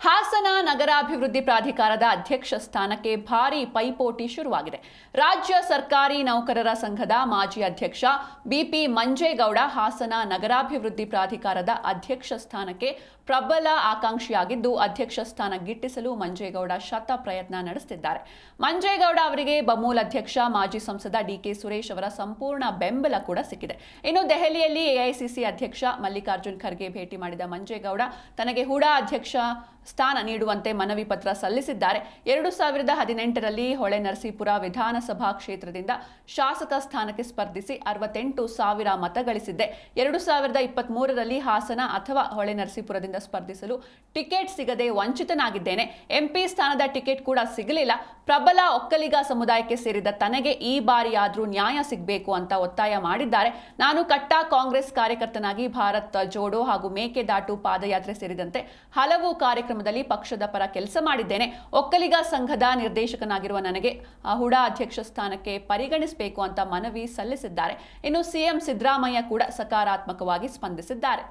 ಹಾಸನ ನಗರಾಭಿವೃದ್ಧಿ ಪ್ರಾಧಿಕಾರದ ಅಧ್ಯಕ್ಷ ಸ್ಥಾನಕ್ಕೆ ಭಾರೀ ಪೈಪೋಟಿ ಶುರುವಾಗಿದೆ. ರಾಜ್ಯ ಸರ್ಕಾರಿ ನೌಕರರ ಸಂಘದ ಮಾಜಿ ಅಧ್ಯಕ್ಷ ಬಿಪಿ ಮಂಜೇಗೌಡ ಹಾಸನ ನಗರಾಭಿವೃದ್ಧಿ ಪ್ರಾಧಿಕಾರದ ಅಧ್ಯಕ್ಷ ಸ್ಥಾನಕ್ಕೆ ಪ್ರಬಲ ಆಕಾಂಕ್ಷಿಯಾಗಿದ್ದು, ಅಧ್ಯಕ್ಷ ಸ್ಥಾನ ಗಿಟ್ಟಿಸಲು ಮಂಜೇಗೌಡ ಶತ ಪ್ರಯತ್ನ ನಡೆಸುತ್ತಿದ್ದಾರೆ. ಮಂಜೇಗೌಡ ಅವರಿಗೆ ಬಮೂಲ್ ಅಧ್ಯಕ್ಷ ಮಾಜಿ ಸಂಸದ ಡಿಕೆ ಸುರೇಶ್ ಅವರ ಸಂಪೂರ್ಣ ಬೆಂಬಲ ಕೂಡ ಸಿಕ್ಕಿದೆ. ಇನ್ನು ದೆಹಲಿಯಲ್ಲಿ ಎಐಸಿಸಿ ಅಧ್ಯಕ್ಷ ಮಲ್ಲಿಕಾರ್ಜುನ್ ಖರ್ಗೆ ಭೇಟಿ ಮಾಡಿದ ಮಂಜೇಗೌಡ ತನಗೆ ಹೂಡಾ ಅಧ್ಯಕ್ಷ ಸ್ಥಾನ ನೀಡುವಂತೆ ಮನವಿ ಪತ್ರ ಸಲ್ಲಿಸಿದ್ದಾರೆ. 2018ರಲ್ಲಿ ಹೊಳೆನರಸೀಪುರ ವಿಧಾನಸಭಾ ಕ್ಷೇತ್ರದಿಂದ ಶಾಸಕ ಸ್ಥಾನಕ್ಕೆ ಸ್ಪರ್ಧಿಸಿ 68,000 ಮತ ಗಳಿಸಿದ್ದೆ. 2023ರಲ್ಲಿ ಹಾಸನ ಅಥವಾ ಹೊಳೆನರಸೀಪುರದಿಂದ ಸ್ಪರ್ಧಿಸಲು ಟಿಕೆಟ್ ಸಿಗದೆ ವಂಚಿತನಾಗಿದ್ದೇನೆ. ಎಂಪಿ ಸ್ಥಾನದ ಟಿಕೆಟ್ ಕೂಡ ಸಿಗಲಿಲ್ಲ. ಪ್ರಬಲ ಒಕ್ಕಲಿಗ ಸಮುದಾಯಕ್ಕೆ ಸೇರಿದ ತನಗೆ ಈ ಬಾರಿಯಾದ್ರೂ ನ್ಯಾಯ ಸಿಗಬೇಕು ಅಂತ ಒತ್ತಾಯ ಮಾಡಿದ್ದಾರೆ. ನಾನು ಕಟ್ಟಾ ಕಾಂಗ್ರೆಸ್ ಕಾರ್ಯಕರ್ತನಾಗಿ ಭಾರತ್ ಜೋಡೋ ಹಾಗೂ ಮೇಕೆದಾಟು ಪಾದಯಾತ್ರೆ ಸೇರಿದಂತೆ ಹಲವು ಕಾರ್ಯಕ್ರಮದಲ್ಲಿ ಪಕ್ಷದ ಪರ ಕೆಲಸ ಮಾಡಿದ್ದೇನೆ. ಒಕ್ಕಲಿಗ ಸಂಘದ ನಿರ್ದೇಶಕನಾಗಿರುವ ನನಗೆ ಹೂಡಾ ಅಧ್ಯಕ್ಷ ಸ್ಥಾನಕ್ಕೆ ಪರಿಗಣಿಸಬೇಕು ಅಂತ ಮನವಿ ಸಲ್ಲಿಸಿದ್ದಾರೆ. ಇನ್ನು ಸಿಎಂ ಸಿದ್ದರಾಮಯ್ಯ ಕೂಡ ಸಕಾರಾತ್ಮಕವಾಗಿ ಸ್ಪಂದಿಸಿದ್ದಾರೆ.